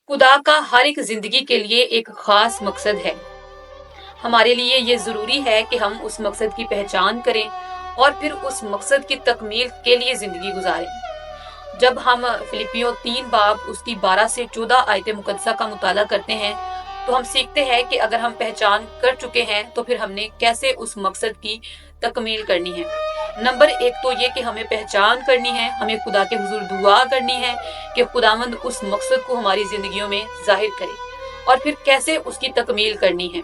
खुदा का हर एक जिंदगी के लिए एक खास मकसद है। हमारे लिए ये जरूरी है कि हम उस मकसद की पहचान करें और फिर उस मकसद की तकमील के लिए जिंदगी गुजारें। जब हम फिलिपियों 3 बाब उसकी 12 से 14 आयत मुकद्दसा का मुताला करते हैं तो हम सीखते हैं कि अगर हम पहचान कर चुके हैं तो फिर हमने कैसे उस मकसद की तकमील करनी है। नंबर 1 तो ये कि हमें पहचान करनी है, हमें खुदा के हुजूर दुआ करनी है कि खुदावंद उस मकसद को हमारी जिंदगियों में जाहिर करे और फिर कैसे उसकी तकमील करनी है।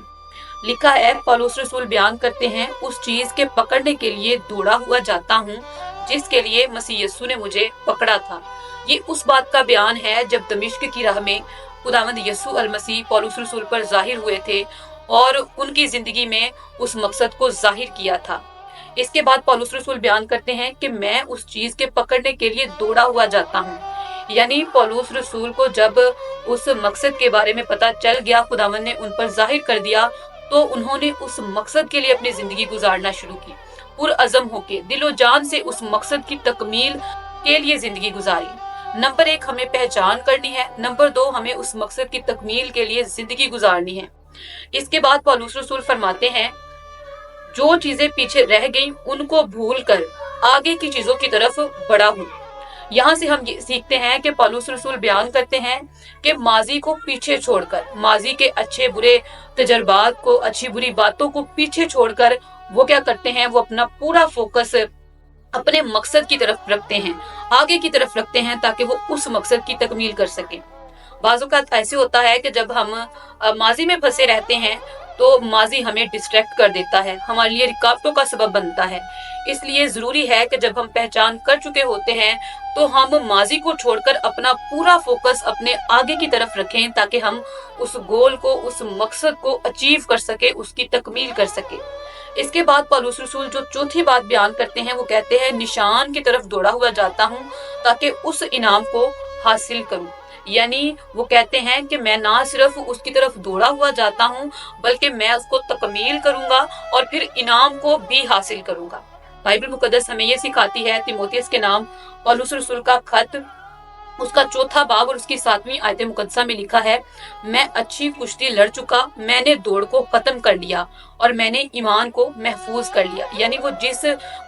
लिखा है, पौलुस रसूल बयान करते हैं, उस चीज के पकड़ने के लिए दौड़ा हुआ जाता हूँ जिसके लिए मसीह यीशु ने मुझे पकड़ा था। ये उस बात का बयान है जब दमिश्क की राह में खुदावंद यीशु अल मसीह पौलुस रसूल पर जाहिर हुए थे और उनकी जिंदगी में उस मकसद को जाहिर किया था। इसके बाद पौलुस रसूल बयान करते हैं कि मैं उस चीज के पकड़ने के लिए दौड़ा हुआ जाता हूँ। यानी पौलुस रसूल को जब उस मकसद के बारे में पता चल गया, खुदावंद ने उन पर जाहिर कर दिया, तो उन्होंने उस मकसद के लिए अपनी जिंदगी गुजारना शुरू की। पुरअज़म होके दिलो जान से उस मकसद की तकमील के लिए जिंदगी गुजारी। नंबर 1 हमें पहचान करनी है, नंबर 2 हमें उस मकसद की तकमील के लिए जिंदगी गुजारनी है। इसके बाद पौलुस रसूल फरमाते हैं, जो चीजें पीछे रह गई उनको भूलकर आगे की चीजों की तरफ बढ़ा हूँ। यहाँ से हम ये सीखते हैं कि पौलुस रसूल बयान करते हैं कि माजी को पीछे छोड़कर, माजी के अच्छे बुरे तजर्बात को, अच्छी बुरी बातों को पीछे छोड़कर वो क्या करते हैं, वो अपना पूरा फोकस अपने मकसद की तरफ रखते हैं, आगे की तरफ रखते हैं, ताकि वो उस मकसद की तकमील कर सके। बाज़-औक़ात ऐसे होता है कि जब हम माजी में फंसे रहते हैं तो माजी हमें डिस्ट्रैक्ट कर देता है, हमारे लिए रुकावटों का सबब बनता है। इसलिए जरूरी है कि जब हम पहचान कर चुके होते हैं तो हम माजी को छोड़कर अपना पूरा फोकस अपने आगे की तरफ रखें, ताकि हम उस गोल को, उस मकसद को अचीव कर सके, उसकी तकमील कर सके। इसके बाद पौलुस रसूल जो चौथी बात बयान करते हैं वो कहते हैं, निशान की तरफ दौड़ा हुआ जाता हूँ ताकि उस इनाम को हासिल करूं। यानी वो कहते हैं कि मैं ना सिर्फ उसकी तरफ दौड़ा हुआ जाता हूँ बल्कि मैं उसको तकमील करूंगा और फिर इनाम को भी हासिल करूंगा। बाइबल मुकद्दस हमें ये सिखाती है, तीमुथियुस के नाम पौलुस रसूल का खत उसका 4 बाब और उसकी 7वीं आयत मुकद्दसा में लिखा है, मैं अच्छी कुश्ती लड़ चुका, मैंने दौड़ को खत्म कर लिया और मैंने ईमान को महफूज कर लिया। यानी वो जिस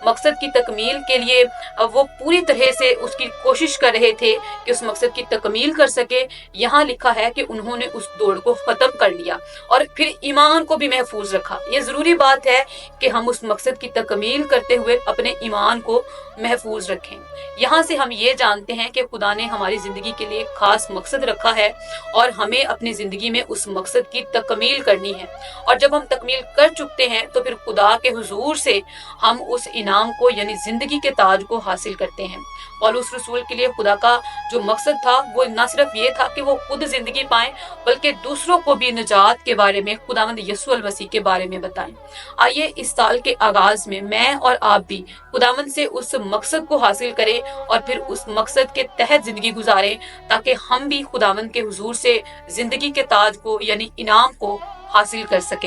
मकसद की तकमील के लिए वो पूरी तरह से उसकी कोशिश कर रहे थे कि उस मकसद की तकमील कर सके, यहाँ लिखा है कि उन्होंने उस दौड़ को खत्म कर लिया और फिर ईमान को भी महफूज रखा। ये जरूरी बात है कि हम उस मकसद की तकमील करते हुए अपने ईमान को महफूज रखें। यहाँ से हम ये जानते हैं कि खुदा ने हमारी जिंदगी के लिए खास मकसद रखा है और हमें अपनी जिंदगी में उस मकसद की तकमील करनी है। और जब हम तकमील कर चुकते हैं तो फिर खुदा के हुजूर से हम उस इनाम को, यानी जिंदगी के ताज को हासिल करते हैं। पौलुस रसूल के लिए खुदा का जो मकसद था वो न सिर्फ ये था कि वो खुद जिंदगी पाएं बल्कि दूसरों को भी निजात के बारे में, खुदावंद यीशु अल मसीह के बारे में बताएं। आइए इस साल के आगाज में मैं और आप भी खुदावंद से उस मकसद को हासिल करें और फिर उस मकसद के तहत जिंदगी गुजारें, ताकि हम भी खुदावंद के हुजूर से जिंदगी के ताज को, यानी इनाम को हासिल कर सके।